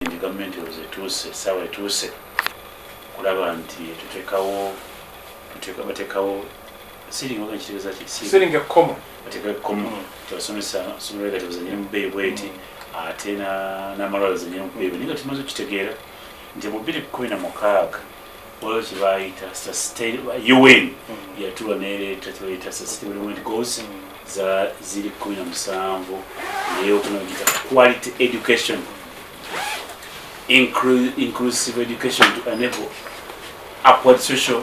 nti gavumenti etuuse essaawa etuuse kulaba nti bateekawo siringa ekkomo bateekawo ekkomo tebasomesa somero ga tebazanyire mu bbeeyi bweti ate n'amalwaliro zanyire mu bbeeyi naye nga tumaze okukitegeera nti mu 2016 waliwo kye bayita UN yatula neereeta kye bayita sustainable goals ziri 17 neyokunagita quality education, inclusive education to enable upward social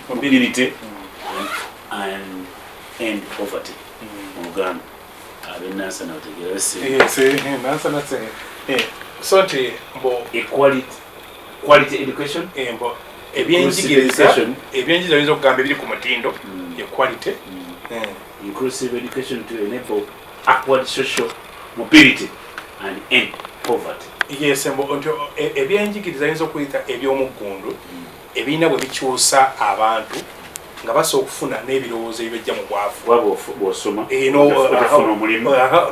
mobility and end poverty in Uganda. Abenasa na utegera so quality education mbo ebyenjigiriza biyinza okugamba ebiri ku mutindo quality inclusive education to enable upward social mobility and end poverty. Yes, mbo ebyenjigiriza biyinza okuyita eby'omuggundu ebirina bwe bikyusa abantu nga basobola okufuna n'ebirowoozo ebijja mu bwavu bw'osoma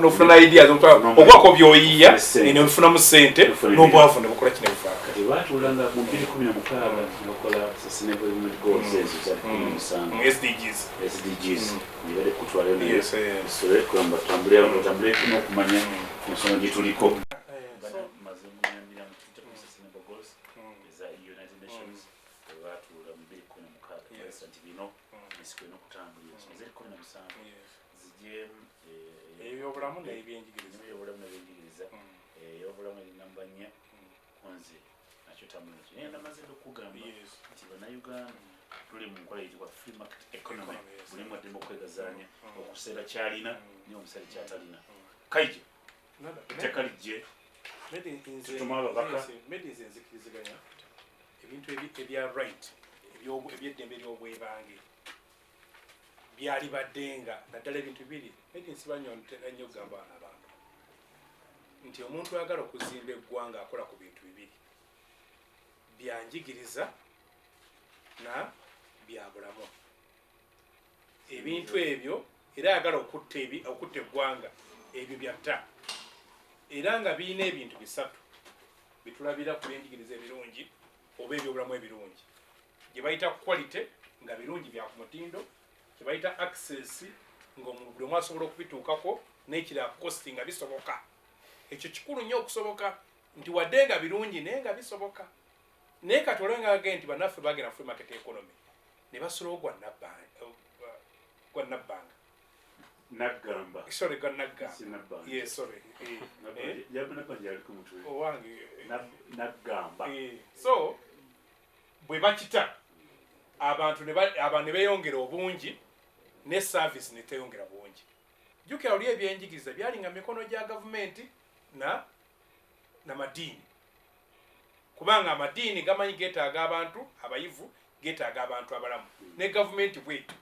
n'ofuna ideas okwako by'oyiya n'ofunamu ssente n'obwavu ne bukola kino bifaako. Kati baatuulanga mu 2016 nokola sustainable goals ezo za 17 SDGs ne bali kutwalayo naye kulamba tambule n'okumanya ensonga gye tuliko. Ebyobulamu n'ebyenjigiriza ebyobulamu namba 4 konze nakyo tambula nakyo naye namaze okugamba nti bannayuganda tuli mu nkola eyitibwa free market economy buli mu addemu okwegazaanya okuseera kyalina niyo omusaale kyatalina kaije etteka lijje tutuma ababaka medinzi enzikiriziganya ebintu ebya right ebyeddembe ery'obwebange byali baddenga naddala ebintu biri medinsi banyontera nnyo okugamba abantu nti omuntu ayagala okuzimba eggwanga akola ku bintu bibiri byanjigiriza na byabulamu. Ebintu ebyo era ayagala okutta eggwanga ebyo byatta era nga birina ebintu bisatu bitulabira ku byenjigiriza ebirungi oba ebyobulamu ebirungi gye bayita quality nga birungi bya ku mutindo, kye bayita access ng'omuntu buli omu asobola okubituukako n'ekira cost nga bisoboka. Ekyo kikulu nnyo okusoboka nti wadde nga birungi naye nga bisoboka. Naye kati olwenga agenda nti bannaffe bagenda free market economy ne basulawo gwa nabbanga sorry gwa naggamba yes sorry naggamba so bwe bakita abantu ne beeyongera obungi ne service ne teyongera bungi. Jjukira oli ebyenjigiriza byalinga mikono gya gavumenti na madiini kubanga amadiini gamanyi geetaaga abantu abayivu geetaaga abantu abalamu ne gavumenti bwetu.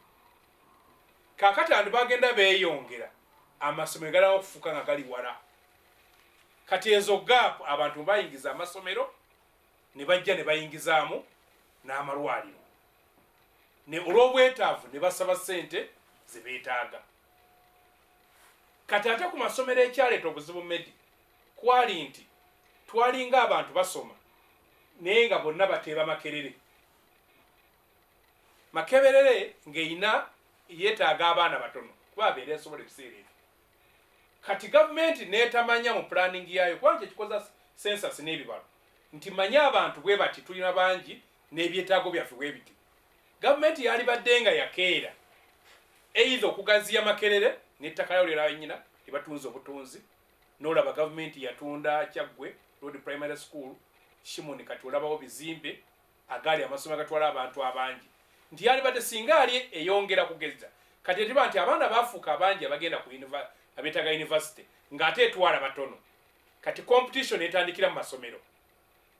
Kaakati abantu bagenda beeyongera amasomero galina okufuuka nga gali wala. Kati ezo gap abantu bayingiza amasomero ne bajja ne bayingizaamu n'amalwaliro ne olw'obwetaavu ne basaba ssente ze beetaaga. Kati ate ku masomero ekyaleeta obuzibu medi kwali nti twalinga abantu basoma naye nga bonna bateeba makerere. Makeberere ng'eyina yeetaaga abaana batono kuba abeera esobola ebiseera ebyo. Kati gavumenti neetamanya mu planning yaayo kubanga kyekikoza census n'ebibalo nti manye abantu bwe bati tulina bangi n'ebyetaago byaffe bwe biti. Gavumenti yali badde nga yakeera either okugaziya makerere n'ettaka lyawo lyera nyina libatunza obutunzi n'olaba gavumenti yatunda Kyaggwe Road Primary School Shimoni kati olabawo bizimbe agali amasomero agatwala abantu abangi nti yali badde singa ali eyongera kugeza kati etiba nti abaana baafuuka abangi abagenda ku abetaga university ng'ate etwala batono. Kati competition etandikira mu masomero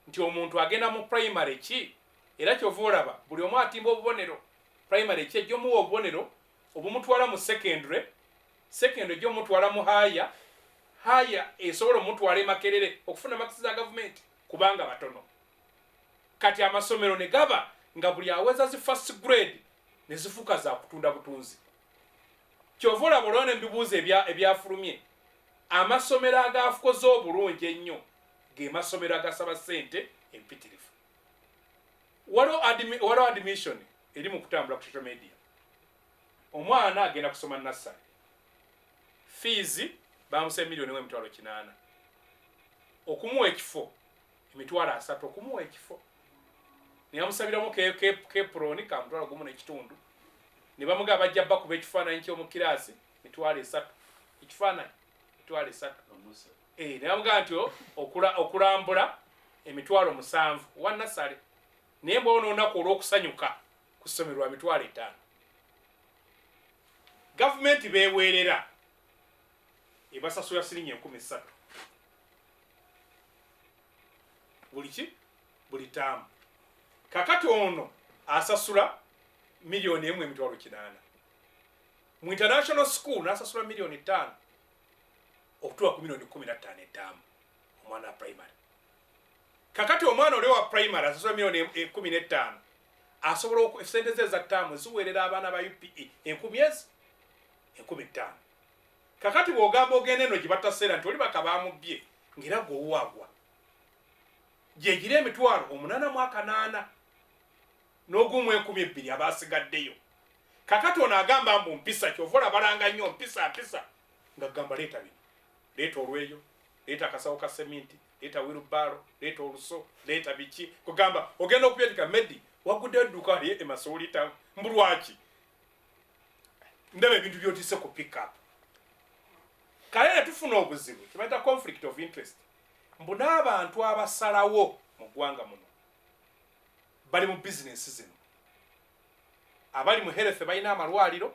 nti omuntu agenda mu primary ki era kyova olaba buli omu atimba obubonero primary ki ejja omuwa obubonero obumutwala mu secondary ejja omutwala mu haya esobola omutwala emakerere okufuna makisi za gavumenti kubanga batono. Kati amasomero ne gaba nga buli aweza zi first grade ne zifuuka za kutunda butunzi. Kyova olaba olwo ne mbibuuza ebyafulumye amasomero agaafukoze obulungi ennyo ge masomero agasaba ssente empitirifu. Waliwo admission eri mu kutambula ku social media. Omwana agenda kusoma nursery. Fees bamuse $1,800,000. Okumuwa ekifo $300,000 okumuwa ekifo. Niyamusabiramu keproni ka $1,100,000. Ne bamuga bajja bakuba ekifaananyi ky'omu kirasi $300,000. Ekifaananyi $300,000. Ne bamuga nti okulambula $7,000 wa nursery. Naye mbona olunaku olw'okusanyuka kusomerwa $5,000. Gavumenti beeweerera ebasasula $3,000 buli taamu. Kakati ono asasula $1,800,000. Mu international school n'asasula $5,000,000 okutuuka ku $15,000,000 etaamu omwana primary. Kakati omwana oli wa primary asasula $15,000 asobola ssente ze za ttaamu ziweerera abaana ba UPE 15,000. Kakati bw'ogamba ogenda eno gye bataseera nti oli bakabamubbye ng'era gw'owaagwa gye gira $8,800 n'ogumu 12,000 abaasigaddeyo. Kakati ono agamba mbu mpisa kyova olabalanga nnyo mpisa ng'agamba leeta bino, leeta olweyo, leeta akasawo ka seminti, leeta wheelbarrow, leeta oluso, leeta biki. Kugamba ogenda okubyetika Medi wagudde edduuka ali emasolita mbulwaki ndaba ebintu by'otise ku pick up. Kale ne tufuna obuzibu kibayita conflict of interest. Mbu n'abantu abasalawo mu ggwanga muno bali mu bizinesi zino. Abali mu health balina amalwaliro,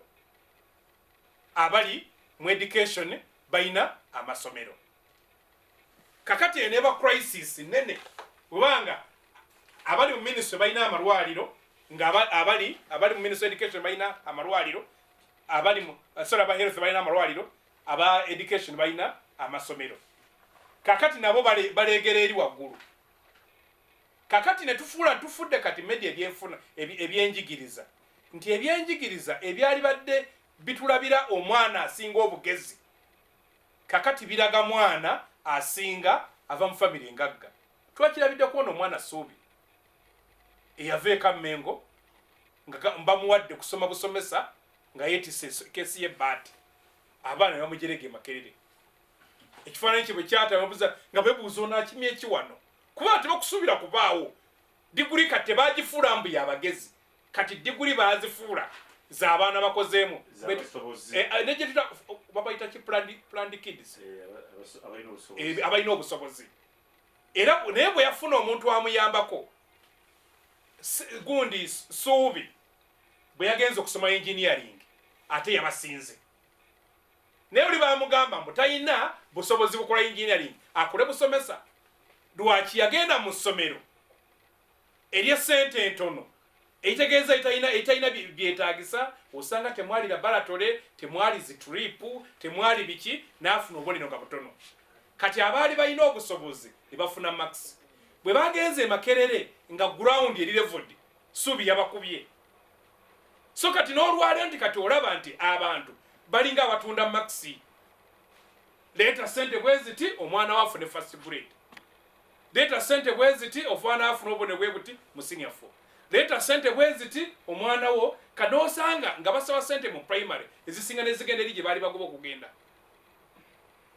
abali mu education balina amasomero. Kakati eneba crisis nene kubanga abali mu ministry balina amalwaliro, nga abali mu ministry education balina amalwaliro, abali mu aba health balina amalwaliro, aba education balina amasomero. Kakati nabo balegera eri waggulu. Kakati ne tufudde kati media ebyenfuna ebyenjigiriza nti ebyenjigiriza ebyali badde bitulabira omwana asinga obugezi kakati biraga mwana asinga ava mu family engagga. Twakirabidde kuona omwana Suubi eyaveeka Mengo nga mbamuwadde kusoma busomesa nga yeetise kesi y'ebbaati abaana ne bamujerege makerere. Ekifaananyi kye bwe kyatababuza nga beebuuza onaakimya ekiwano kuba tebakusuubira kubaawo diguli kati tebaagifuula mbu y'abagezi kati diguli baazifuula z'abaana bakozeemu negye babayita ki planned kids abalina obusobozi. Era naye bwe yafuna omuntu amuyambako gundi Suubi bwe yagenza okusoma engineering ate yabasinze. Naye oli bamugamba mbu talina busobozi bukola engineering akole busomesa. Lwaki yagenda mu ssomero ery'essente entono ekitegeeza etalina byetaagisa, osanga temwali laboratory, temwali zitripu, temwali biki, n'afuna obubonero nga butono. Kati abaali balina obusobozi ne bafuna max. Bwe bagenze e Makerere nga ground eri leveled, Suubi yabakubye. So kati n'olwaliro nti kati olaba nti abantu balinga abatunda maxi. Leeta ssente bwe ziti omwana wafune first grade. Leeta ssente bwe ziti omwana wafune obubonero bwe buti mu senior 4. Leeta ssente bwe ziti omwana wo kanoosanga nga basaba ssente mu primary ezisinga n'ezigenda eri gye baali bagoba okugenda.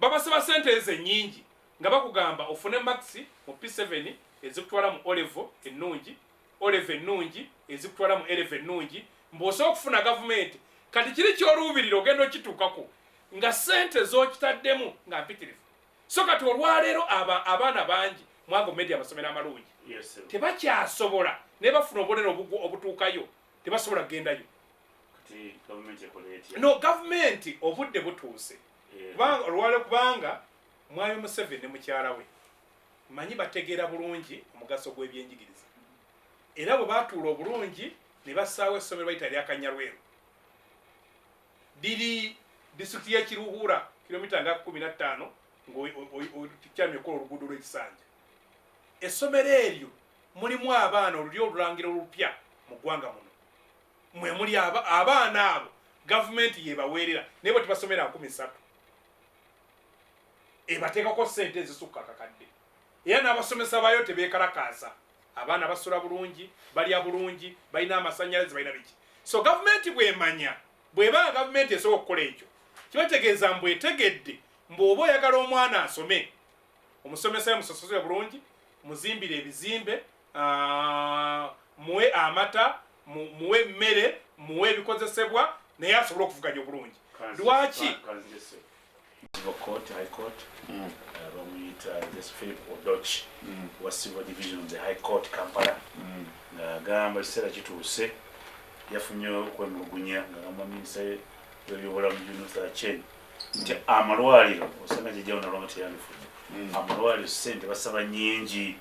Babasaba ssente ezo ennyingi nga bakugamba ofune maxi mu P7 ezikutwala mu olevo ennungi, olevo ennungi ezikutwala mu elevo ennungi, mbw'osobola okufuna gavumenti kati kiri ky'oluubirira ogenda okituukako nga ssente z'okitaddemu nga mpitirifu. So kati olwaleero abaana bangi mwago media amasomero amalungi tebakyasobola ne bafuna obubonero obutuukayo tebasobola kugendayo. No gavumenti obudde butuuse kubanga olwaleero kubanga Mwami Museveni ne mukyala we manyi bategeera bulungi omugaso gw'ebyenjigiriza era bwe baatuula obulungi ne bassaawo essomero bayita ery'Akanyarweru liri disitulikiti y'Ekiruhura kilomita nga 15 ng'okyamye okola oluguudo lw'ekisanja. Essomero eryo mulimu abaana olulyo olulangiro olupya mu ggwanga muno. Mwe muli abaana abo gavumenti yebaweerera naye bwe tebasomera 13 ebateekako ssente ezisukka kakadde. era n'abasomesa bayo tebeekalakaasa abaana basula bulungi balya bulungi balina amasannyalaze balina biki so gavumenti bwemanya bwebanga gavumenti esobola okukola ekyo kibategeeza mbu etegedde mbw'oba oyagala omwana asome omusomesa musosose bulungi muzimbire ebizimbe muwe amata muwe emmere muwe ebikozesebwa naye asobola okuvuganya obulungi lwaki High Court, bamuyita Philip Odochi wa Civil Division of the High Court Kampala ng'agamba ekiseera kituuse yafunye okwemulugunya ng'agamba minisita w'ebyobulamu Junitha Aceng nti amalwaliro osanga gye jawuna lwanga teyandifudde amalwaliro ssente basaba nnyingi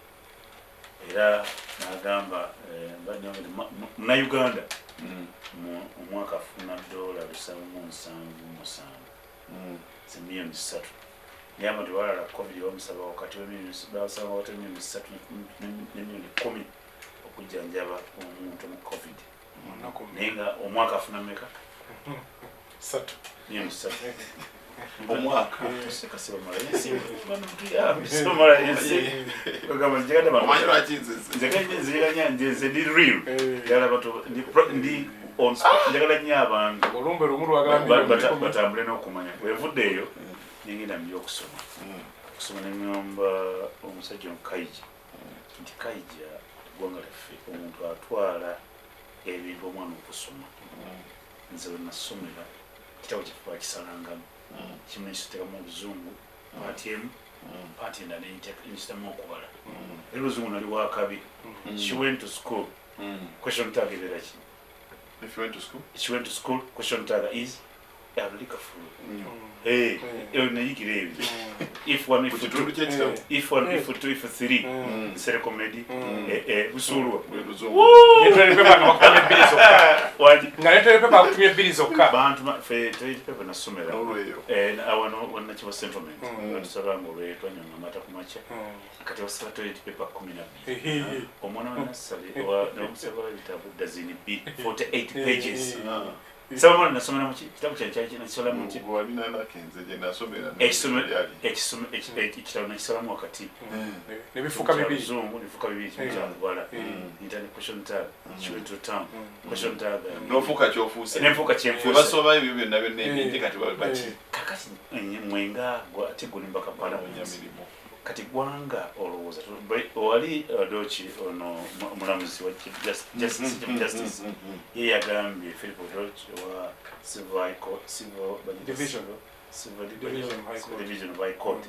era n'agamba Munnayuganda omwaka afuna $777 million satu yama ndiwalala covid bamusaba wakati basaba wakati million satu ne million 10 okujjanjaba omuntu mu covid nenga omwaka afuna meka satu million satu omwaka tuseka seba mara yesi bano ya seba mara yesi kama njagada ba manyo achinze njaganya nje ndi real yala bato ndi on spot njagala nya abantu olumbe lumuru agambye batambule n'okumanya wevuddeyo ningenda mbyo okusoma kusoma n'enyomba omusajja Kaija nti Kaija gwanga laffe omuntu atwala ebintu omwana okusoma nze nasomera kitabo kifuba kisalangamu kimwe kitekamu obuzungu pati endala nekitamu okubala era oluzungu nali wakabi she went to school question tag ebeera ki if you went to school? She went to school. Question tag is Africa food. Hey, if one, if two, if one, if two, if three, sere comedy, usulwa. Ngaletere pepa kutumia bili zoka. Bantu fe trade pepa na somera. Awano wana chiwa settlement. Tusaba ngore twanya ngamata kumacha. Kati wasaba trade pepa 12. Omwana wana sali wa na msaba vitabu dazini B 48 pages. Someone nasomera mu kitabu kyankyaki nakisola mu kitabu wabina nakenze je nasomera ekitabo nakisolamu wakati nebifuka bibiri zungu nebifuka bibiri kyangwala internet question tag chiwe to town question tag nofuka kyofuuse nefuka kyemfuuse basoba ebyo byonna byonna kati baki kakati mwenga gwatigulimba kapala munyamirimo kati gwanga olowooza wali Odochi ono omulamuzi wa justice ye yagambye Philip Odochi wa civil division of High Court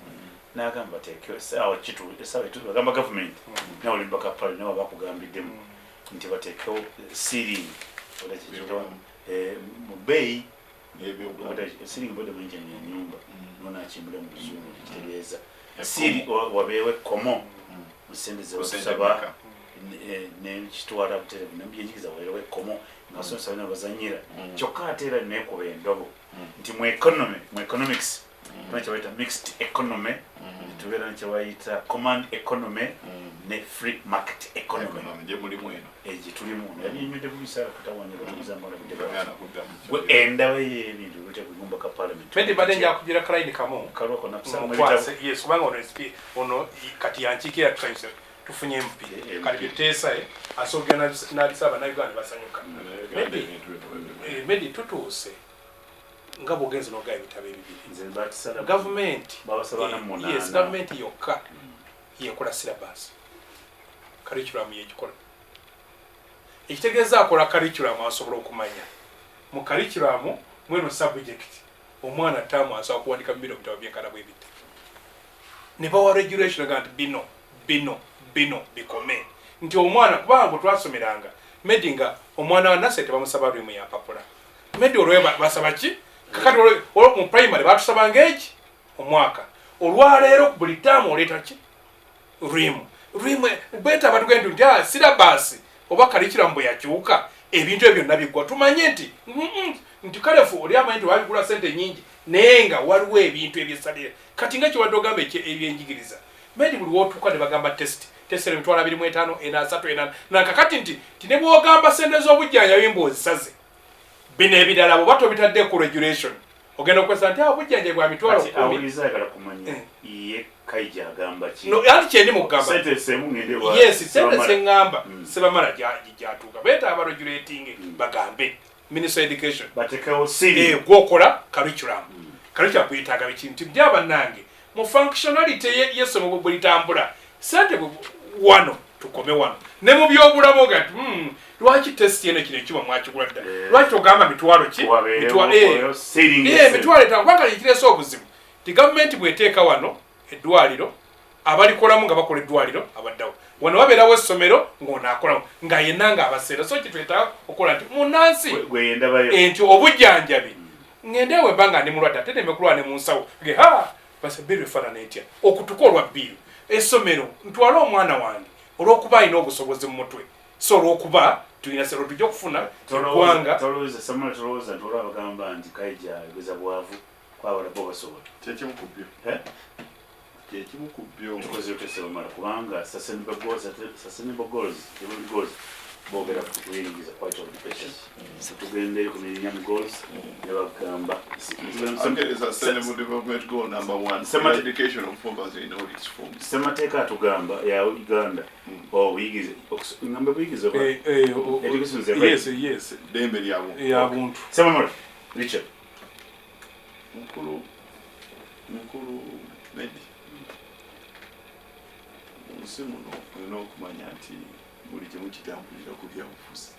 n'agamba tekyo esawa kitu esawa kitu bagamba government na olimba kapala nawe bakugambiddemu nti batekewo ceiling oda kikito mu bay ceiling bode mu engine ya nyumba nona achimbule mu buzungu kitegeeza siri wabeewo ekkomo musende ze basaba ne kitwala butere n'ebyenjigiza wabeewo ekkomo ng'asomesa bana bazanyira kyokka ate era neekuba endobo nti mu economics nakyo bayita mixed economy tubeera nakyo bayita command economy ne free market economy gye mulimu eno gye tulimu nabinyudde bubisaala tutawanyira tugizambala bidde endawe y'ebintu lutekugumba ka parliament Medi badde nja kugira Clyde Kamo kaloko nakusanga yes kubanga ono kati yanchikira tusanyuse tufunye MP kali bitesa asogera n'abisaba na Uganda basanyuka Medi tutuuse ngabo genzo no gaye bitabe bibiri nze batisala government babasabana mu yes government yokka yekola syllabus curriculum yekikola ekitegeeza akola curriculum asobola okumanya mu curriculum mweno subject omwana tamu asobola kuwandika bibiro bitabo byenkana bwe bitta ne bawa regulation agant bino bikome nti omwana kubanga twasomeranga medinga omwana wa nase tebamusaba lwimu ya papula medi olwe basaba ki kakati olwo mu primary batusabanga eki omwaka olwaleero buli tamu oleeta ki lwimu beta abatugenda nti syllabus oba curriculum bwe yakyuka ebintu ebyo nabigwa tumanye nti kalefu oli amanyi nti wabigula sente nyingi naye nga waliwo ebintu ebyesalire kati nga kiwadde ogamba ebyenjigiriza medi buli wotuuka ne bagamba test emitwalo 25 3 nakakati nti ne bwogamba sente z'obujjanjabi mbu ozisaze bino ebirala bwe bato bitadde ku regulation ogenda okwesa nti obujjanja bwa mitwalo 10 awuliza agala kumanya ye kaija agamba ki no anti kyendi mugamba sente semu ngende wa yes sente sengamba sebamala jatuka beta abarojulating bagambe Minister of Education batekawo siri gwokola curriculum curriculum kuyitaga bikintu byaba nange mu functionality yeso mu bulitambula sente wano tukome wano ne mu byobulamo gati lwaki test yene kino kiba mwakigulada lwaki ogamba mitwalo ki mitwalo mitwalo etangwanga likireso obuzibu ti government bweteeka wano eddwaliro abalikolamu nga bakola eddwaliro abaddawo wano wabeerawo essomero ng'onaakolamu nga yenna nga abaseera so kitwetaaga okukola nti munansi nti obujjanjabi ngende weba nga ndi mulwadde ate nemekulwa ne mu nsawo ge basa biru efaanana etya okutuka olwa biru essomero ntwala omwana wange olw'okuba alina obusobozi mu mutwe so olw'okuba tulina sero tujja okufuna eggwanga tolowooza nti olwabagamba nti kaija egeza bwavu kwabalabo basobola kyekimukubyo tukoze otesebamala kubanga sustainable goals bogera kuyingiza quite occupation tugende ku millennium goals ne bagamba sustainable development goal number 1 education of poverty in all its forms semateeka atugamba ya Uganda uyigize ngamba buyigize education yes dembe lyabuntu semamala Richard mukulu Medi muno olina okumanya nti buli kimu kitambulira ku byabufuzi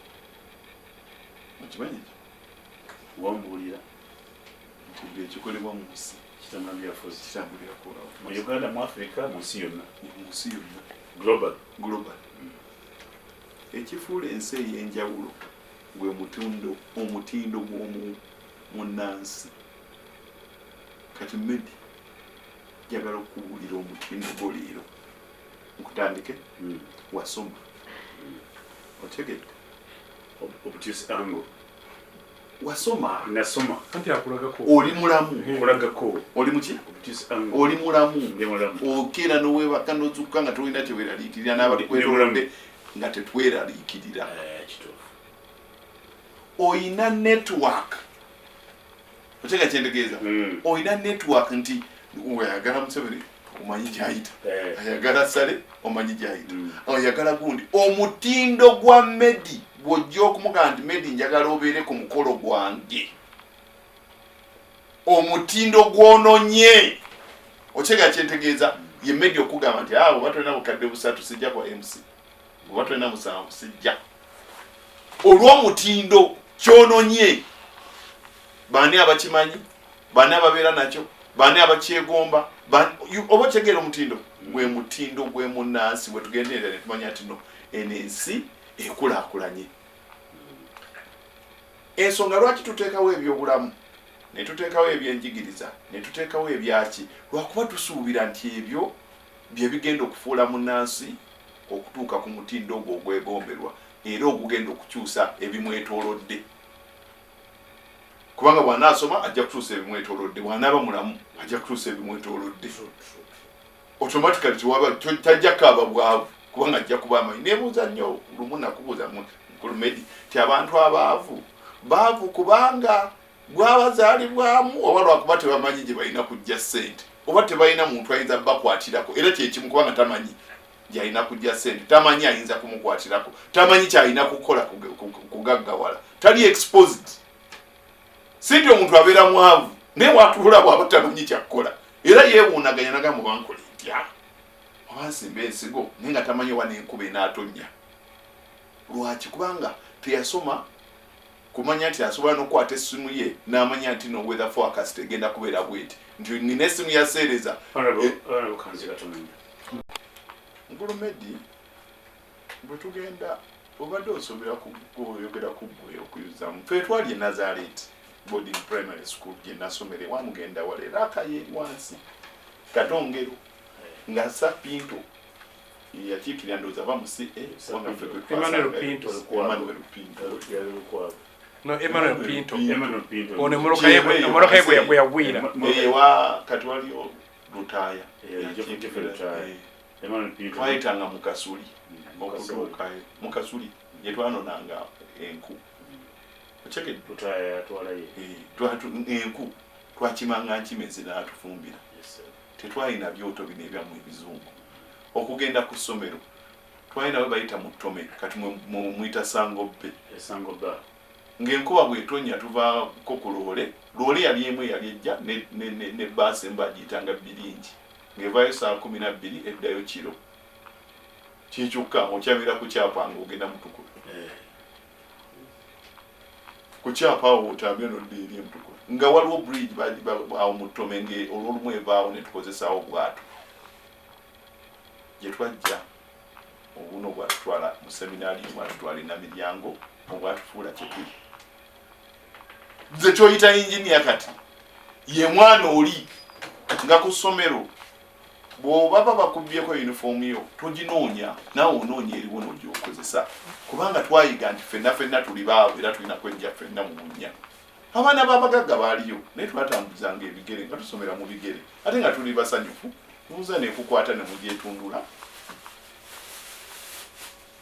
okimanyi wambulira kubye ekikolebwa mu nsi kitambulira ku mu Uganda mu Africa mu nsi yonna global ekifuula ensi ey'enjawulo gwe omutindo gw'omunnansi kati Medi jagala okuwulira omutindo gw'oliiro nkutandike wasoma otegedde obutyusi ango wasoma nasoma anti akulagako oli mulamu kulagako oli muki obutyusi ango oli mulamu okera noweebaka n'ozukka nga tolina kyeweraliikirira n'abalikwerolonde nga tetweraliikirira oyina network otega kyendegeeza oyina network nti oyagala Museveni omanyi gyayita ayagala Sale omanyi gyayita oyagala gundi omutindo gwa Medi bw'ojja okumugamba nti Medi njagala obeere ku mukolo gwange omutindo gwononye okega kyentegeeza ye Medi okugamba nti oba tolina bukadde 3 sijja kwa MC oba tolina 7 sijja olw'omutindo kyononye bani abakimanyi bani ababeera nakyo bani abakyegomba oba kyegera omutindo gwe mutindo gwe munnansi bwe tugenderera ne tumanya ati no ensi ekulaakulanye ensonga lwaki tuteekawo ebyobulamu ne tuteekawo ebyenjigiriza ne tuteekawo ebyaki lwakuba tusuubira nti ebyo bye bigenda okufuula munnansi okutuuka ku mutindo ogwo ogwegomberwa era ogugenda okukyusa ebimwetoolodde kubanga bw'anaasoma ajja kutuusa ebimwetoolodde bw'anaaba mulamu ajja kutuusa ebimwetoolodde automatically tajja kaaba bwavu kubanga ajja kuba amanyi neebuuza nnyo lumu nakubuuza mukulu Medi ti abantu baavu kubanga bwabazaalibwamu oba lwakuba tebamanyi gye balina kujja ssente oba tebalina muntu ayinza bakwatirako era kyekimu kubanga tamanyi gyalina kujja ssente tamanyi ayinza kumukwatirako tamanyi kyalina kukola kugaggawala tali exposed sinti omuntu abeera mwavu naye watuula bw'aba tamanyi kyakkola era yeewuunaganya nagamba bankole ntya oba nsimba ensigo naye nga tamanyi oba n'enkuba enaatonnya lwaki kubanga teyasoma kumanya nti asobola n'okukwata essimu ye n'amanya nti no weather forecast egenda kubeera bweti nti nina essimu yaseereza nkulu Medi bwe tugenda obadde osomera oyogera ku gwe okuyuzamu fe twali e Nazareth boarding primary school gye nasomere wamugenda wala era akayeeri wansi Katongero nga Sapinto yakiikirira ndowooza ava mu CA Emmanuel Pinto ono emmotoka ye bwe yagwira ewa kati waliyo Lutaaya twayitanga Mukasuli okutuukayo Mukasuli gye twanonanga enku okyeke Lutaaya yatwalayo enku twakimanga nkimeze n'atufumbira tetwalina byoto bino ebyamu ebizungu okugenda ku ssomero twalina we bayita mu ttome kati muyita sangobbe ng'enkuba bw'etonya tuvaako ku loole yali emu yali ejja ne baasi embagiyitanga biringi ng'evaayo saa 12 eddayo kiro kikyukka okyabira ku kyapa ng'ogenda mutukulu ku kyapa awo otambye nodda eri emutukulu nga waliwo bridge awo mu ttome olwolumu evaawo ne tukozesaawo obwato gye twajja obuno bwatutwala mu seminaari mwatutwala enamiryango obwatufuula kyekiri nze kyoyita injinia kati ye mwana oli nga ku ssomero bw'obaba bakubyeko yunifoomu yo toginoonya naawe onoonya eriwo n'ogyokozesa kubanga twayiga nti ffenna tuli baavu era tulina kwejja ffenna mu bunnya abaana b'abagagga baaliyo naye twatambuzanga ebigere nga tusomera mu bigere ate nga tuli basanyufu buuza neekukwata ne mugyetundula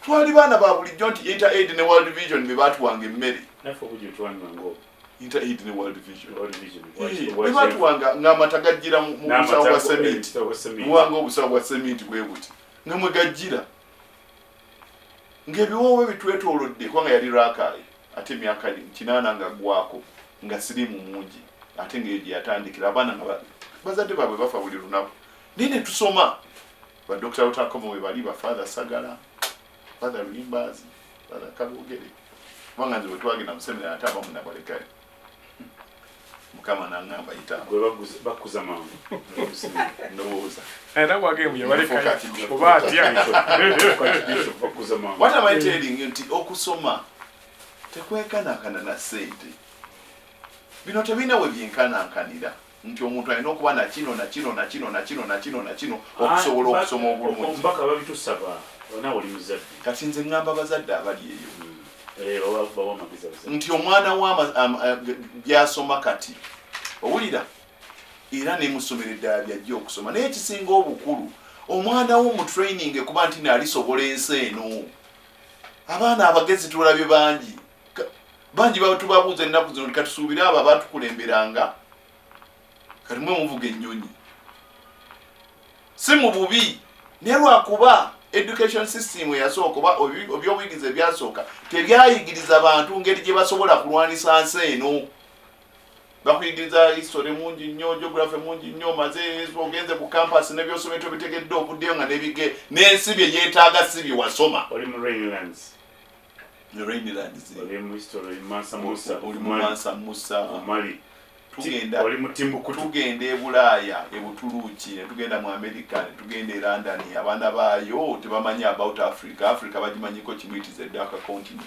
twali baana ba bulijjo nti Inter-Aid ne World Vision be baatuwanga emmere Inter-Aid ne World Vision be baatuwanga ng'amata gajjira mu busawo bwa sementi buwanga obusawo bwa sementi bwe buti nga mwe gajjira ng'ebiwoowo bitwetoolodde kubanga yali raakaayi ate emyaka 8 nga gwako nga sirimu mungi ate ng'eyo gye yatandikira abaana nga bazadde baabwe bafa buli lunaku naye ne tusoma ba Dr. Utakomo we bali ba Father Sagala Father Limbazi Father Kabogere kubanga nze bwe twagenda mu seminari ate abamu nabalekayo mukama n'angamba yitaawe bakuza mangu ndowooza era bwagemu yabalekayo oba atya bakuza mangu what am I telling you nti okusoma tekwekanankana na ssente bino tebina we byenkanankanira nti omuntu alina okuba nakino okusobola okusoma obulungi ombaka babitusaba ona oli muzadde kati nze ngamba bazadde abali eyo bawa amagezi nti omwana byasoma kati owulira era nemusomera eddala byajja okusoma naye ekisinga obukulu omwana wo mu training kuba nti naalisobola ensi eno abaana abagezi tulabye bangi tubabuuza ennaku zino katusuubire abo abatukulemberanga kati mwe muvuga ennyonyi si mu bubi naye lwakuba education system yasooka oba ebyobuyigiza ebyasooka tebyayigiriza abantu ngeri gye basobola kulwanisa nsi eno bakuyigiriza history mungi nnyo geography mungi nnyo maze ogenze ku campus n'ebyosomero tobitegedde okuddeyo nga n'ensi bye yeetaaga si bye wasoma oli mu Rainlands oli mu Mansa Musa Mali tugenda e Bulaaya e Butuluki ne tugenda mu America ne tugenda e London abaana baayo tebamanyi about Africa bagimanyiko kimuyitiza eddaka continent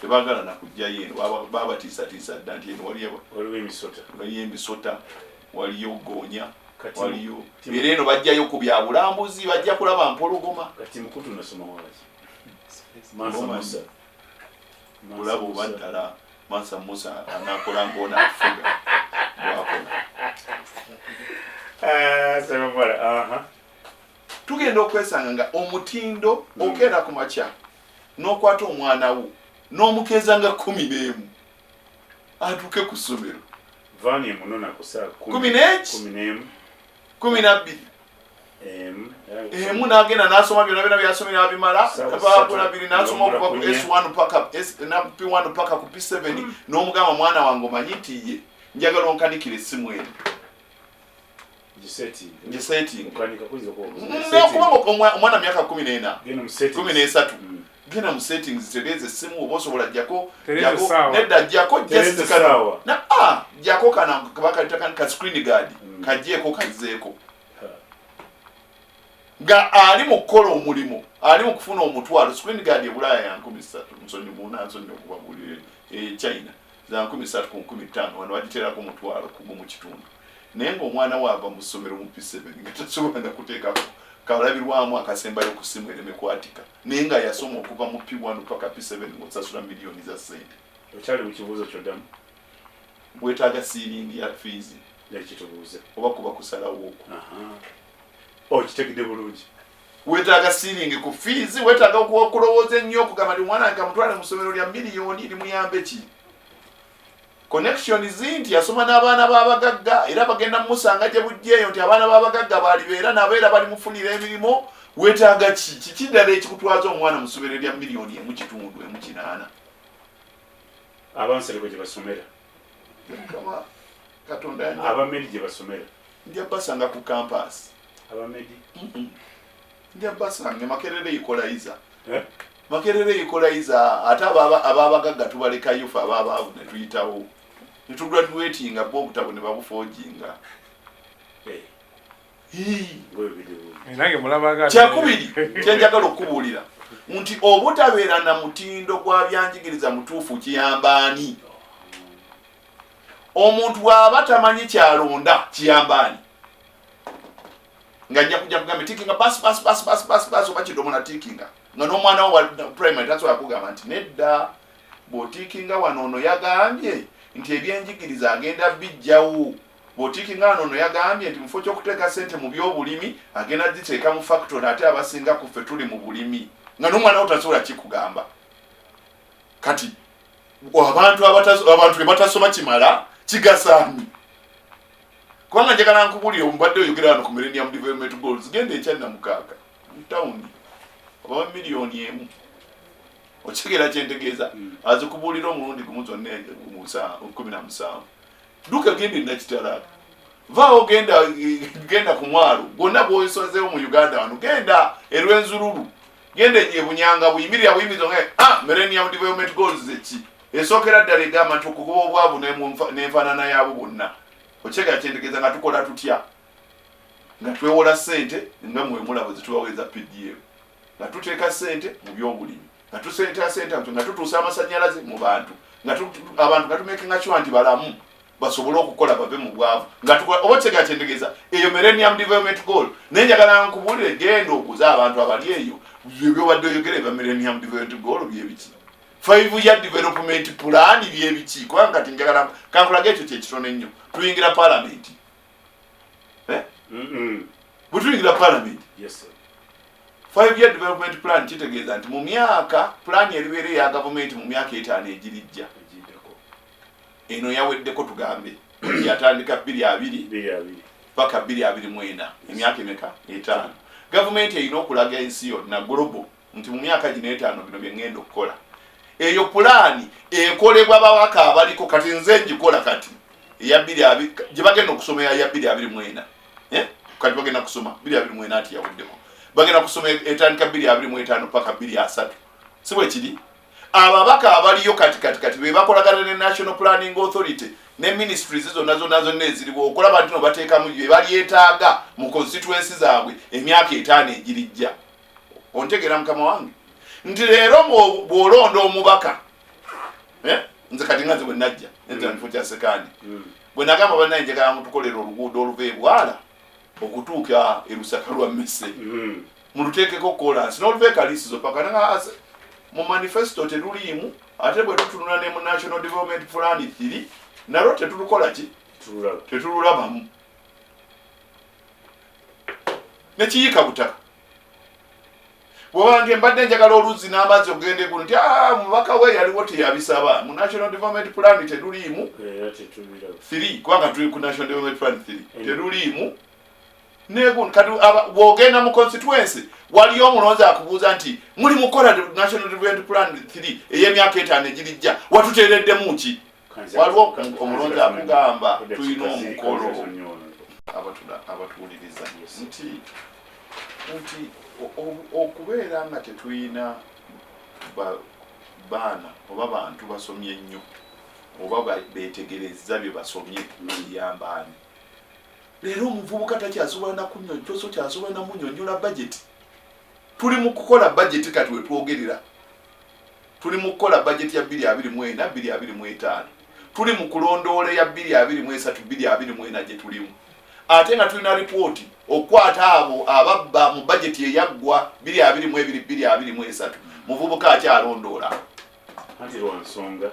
tebagala nakujjayo eno babatiisatiisa dda nti eno waliyo emisota waliyo Gonya waliyo era eno bajjayo ku bya bulambuzi bajja kulaba mpologoma kati mukutu nasoma waki kulaba oba ddala Mansa Musa anakola ng'ona afuga bwakola tugenda okwesanga nga omutindo okeera ku makya n'okwata omwana wo n'omukeeza nga 11 atuuke ku ssomero 12 emu n'agenda n'asoma byonna byasomera abimala babiri n'asoma okuva ku S1 paka ku P7 n'omugamba mwana wange omanyi nti ye njagala onkanikira essimu eno okubanga omwana myaka 14 genda mu settings tereeza essimu oba osobola jjako nedda jjako jjako kana ka screen guard kajjeeko kazzeeko nga ali mu kukola omulimu ali mu kufuna omutwalo screen guard e Bulaaya ya 13 nsonyi muuna nsonyi okuba buli China za 13 ku 15 wano bagiterako omutwalo kumu mu kitundu naye ng'omwana waava mu ssomero mu P7 nga tasobola na kuteekako kalabirwamu akasembayo ku ssimu eremekwatika naye nga yasoma okuva mu P1 paka P7 ng'osasula miliyoni za ssente okyali mu kibuuzo kyoddamu weetaaga siiringi ya fees yakitubuuze oba kuba kusalawo kitegedde bulungi weetaaga siiringi ku fees weetaaga okulowooza ennyo okugamba nti omwana wange amutwale mu ssomero lya miliyoni limuyambe ki connection zinti yasoma n'abaana b'abagagga era bagenda musanga gye bujjeeyo nti abaana b'abagagga balibeera nabeera bali mufunira emirimu weetaaga kiki ddala ekikutwaza omwana mu ssomero lya miliyoni emu kitundu emu kinaana abansereko gye basomera katonda abamedi gye basomera nja basanga ku campus abamedi nja basanga makerere ikolaiza makerere ikolaiza ate ababagagga tubaleka yufa ababaavu ne tuyitawo ne tugraduatinga bo obutabo ne babufojinga kyakubiri kyenjagala okubuulira nti obutabeera na mutindo gwa byanjigiriza mutuufu kiyambaani omuntu bw'aba tamanyi kyalonda kiyambaani nga ajja kujja kugamba tikinga basi oba kidomola tikinga nga n'omwana wo wa primary tasobola kugamba nti nedda bw'otikinga wano ono yagambye nti ebyenjigiriza agenda bijjawo bw'otikinga wano ono yagambye nti mufo ky'okuteeka ssente mu by'obulimi agenda ziteeka mu factory ate abasinga ku ffe tuli mu bulimi nga n'omwana wo tasobola kikugamba kati abantu bebatasoma kimala kigasaani kubanga njagala nkubuulire omubadde oyogera wano ku Millennium Development Goals genda ekyanna mukaaga mu tawuni oba miliyoni emu okitegeera kyentegeeza azikubuulira omulundi gumu zonna 17 duka genda nakitala vaawo genda ku mwalo gwonna bwosozeewo mu Uganda wano genda erwenzululu genda ebunyanga buyimirira buyimirizo Millennium Development Goals eki esookera ddala egamba nti okugoba obwavu n'enfaanana yaabo bonna okitegeera kyentegeeza nga tukola tutya nga twewola ssente nga mwemulabo zitubaweeza PDM nga tuteeka ssente mu byobulimi nga tusentera ssente nga tutuusa amasannyalaze mu bantu abantu nga tumekinga kiwa nti balamu basobole okukola bave mu bwavu oba kitegeera kyentegeeza eyo Millennium Development Goal naye njagala nkubuulire genda okuza abantu abali eyo byobadde oyogera eba Millennium Development Goal byebiki 5-year development plan byebiki kubanga kati njagala kankulaga ekyo kyekitono ennyo tuyingira parliament bwe tuyingira parliament 5-year development plan kitegeeza nti mu myaka plan eribeera eya gavumenti mu myaka 5 egirijja eno yaweddeko tugambe yatandika 2020 paka 2024 emyaka emeka 5 gavumenti erina okulaga ensi yonna global nti mu myaka gino 5 bino byengenda okukola eyo pulaani ekolebwa bawaka abaliko kati nze ngikola kati eya 2020 gye bagenda okusoma eya 2024 kati bagenda kusoma 2024 ati yaweddeko bagenda kusoma etandika 2025 paka 2030 si bwe kiri ababaka abaliyo kati be bakolagana ne National Planning Authority ne ministries zonna eziriwo okulaba nti no bateekamu bye balyetaaga mu constituency zaabwe emyaka 5 egirijja ontegeera mukama wange nti leero bw'olonda omubaka nze kati nga nze bwe najja nze nfo kya sekandi bwe nagamba bannaye njagala mutukolera oluguudo oluva ebwala okutuuka erusaka lwa mmese muluteekeko kolansi n'oluva ekalisizo paka mu manifesto teruliimu ate bwe tutunula ne mu National Development Plan 3 nalwo tetulukola ki tetululabamu nekiyika butaka bw'obange mbadde njagala oluzzi n'amazzi ogende guno nti mubaka we yaliwo teyabisaba mu National Development Plan teruliimu 3 kubanga tuli ku National Development Plan 3 teruliimu neguno kati bw'ogenda mu constituency waliyo omulonzi akubuuza nti muli mukola National Development Plan 3 ey'emyaka 5 egirijja watuteereddemu ki waliwo omulonzi akugamba tulina omukolo abatuwuliriza nti okubeera nga tetulina baana oba bantu basomye ennyo oba beetegereza bye basomye biyambaani leero omuvubuka takyasobola kyasobola namunyonyola budget tuli mu kukola budget kati we twogerera tuli mu kukola budget ya 2024 2025 tuli mu kulondoola ya 2023 2024 gye tulimu ate nga tulina report okwata abo ababba mu budget eyaggwa 2022 2023 muvubuka akyalondoola anti lwa nsonga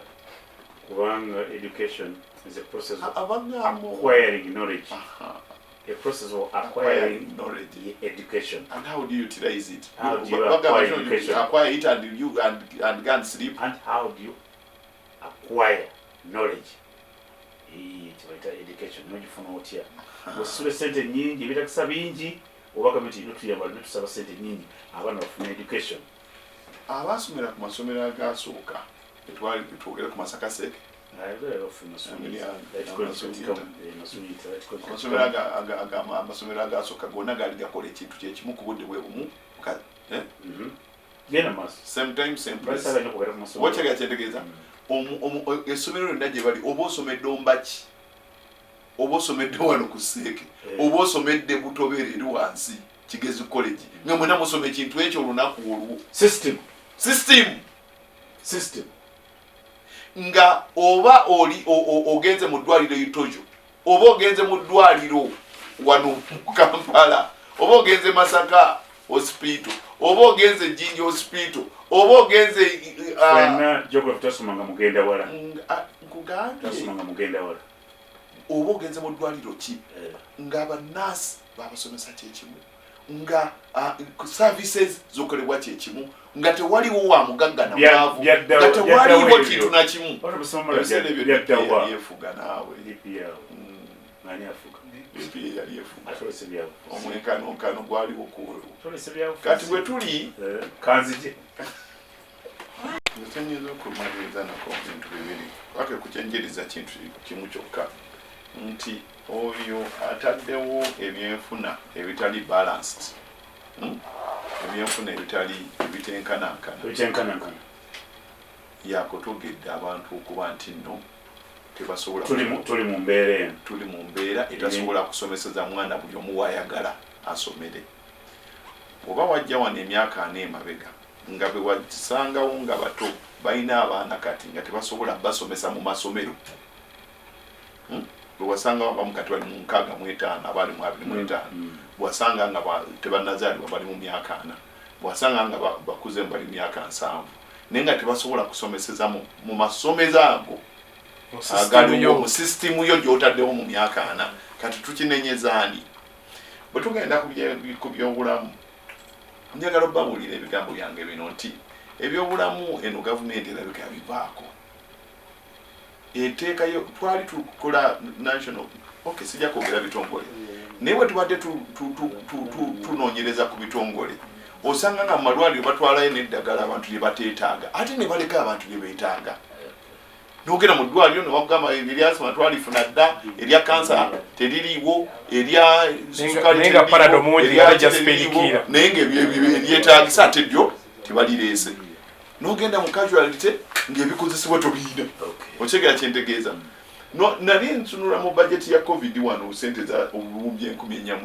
kubanga education is a process of acquiring knowledge. A process of acquiring knowledge, education. And how do you utilize it? How do you acquire education? Acquire it and go and sleep. And how do you acquire knowledge? kibaita education nogifuna otya osula sente nyingi ebitakisa bingi oba gavumenti inotuyamba netusaba sente nyingi abaana bafuna education abasomera ku masomero agasooka twogera ku Masakaseke amasomero agasooka gonna gali gakola ekintu kyekimu ku budde bwe bumu wakyegaekyentegeeza essomero lyonna gye bali oba osomedde Ombaki oba osomedde wano ku Seeke oba osomedde Butobere eri wansi Kigezi college nga mwena musoma ekintu ekyo olunaku olwo system nga oba oli ogenze mu ddwaliro Itojo oba ogenze mu ddwaliro wano mu Kampala oba ogenze Masaka hospital oba ogenze Jinji hospital oba ogenze geography tasomanga mugenda wala oba ogenze mu ddwaliro ki nga abannasi babasomesa kyekimu nga services zokolebwa kyekimu nga tewaliwo wa mugagga na mwavu nga tewaliwo kintu na kimu yefuga naawe omwenkanonkano gwaliwo kati bwe tuli ntenyeza okumaliriza nako bintu bibiri wake kukyenjeriza kintu kimu kyokka nti oyo ataddewo ebyenfuna ebitali balanced ebyenfuna ebitali bitenkanankana yakutogedde abantu okuba nti nno tebasobola tuli mu mbeera etasobola kusomeseza mwana buli omu wayagala asomere oba wajja wano emyaka 4 emabega nga bwe wasangawo nga bato balina abaana kati nga tebasobola basomesa mu masomero bwasanga abamu kati bali mu 65 abali mu 25 bwasanga nga tebannazaalibwa bali mu myaka 4 bwasanga nga bakuze bali mu myaka 7 naye nga tebasobola kusomeseza mu masomero ago agaliwo mu system yo gy'otaddewo mu myaka 4 kati tukinenyezaani bwe tugenda ku byobulamu njagala obabuulira ebigambo byange bino nti ebyobulamu eno gavumenti erabika yabivaako eteekayo twali tukola national sijja kwogera bitongole naye bwe tubadde tunoonyereza ku bitongole osanga nga mu malwaliro batwalayo n'eddagala abantu lye bateetaaga ate ne baleka abantu lye beetaaga n'ogenda mu ddwaliro ne bagamba erya asima twalifuna dda erya kansa teririiwo erya sukali naye ng'ebyetaagisa ate ddyo tebalireese n'ogenda mu casualty ng'ebikozesebwa tobiina okyegera kyentegeeza nali nsunula mu budget ya covid wano sente za obulumbi 4,200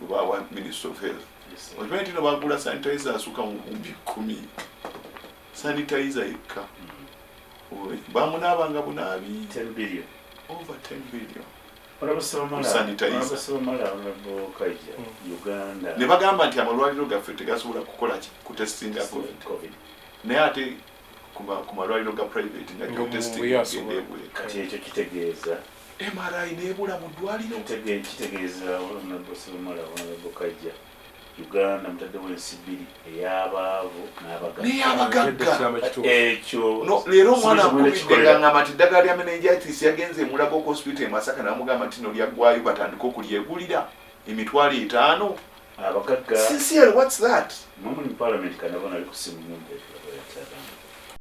bwebawa Ministry of Health okimanyi nti no bagula sanitizer asuka mu bulumbi 10 sanitizer yekka bamunaabanga bunaabi 10 billion over 10 billion Uganda ne bagamba nti amalwaliro gaffe tegasobola kukola kutestinga covid naye ate ku malwaliro ga private nga kati ekyo kitegeeza MRI neebula mu ddwaliro kitegeeza kajja Uganda mutaddewo ensi 2 ey'abaavu n'abagagga ekyo leero omwana akubidde ngamba nti eddagala lya meningitis yagenze emulago ku hospital e Masaka n'amugamba nti no lyaggwayo batandika okulyegulira $5,000 abagagga sincere what's that mu parliament kanabona ali kusimu mumbe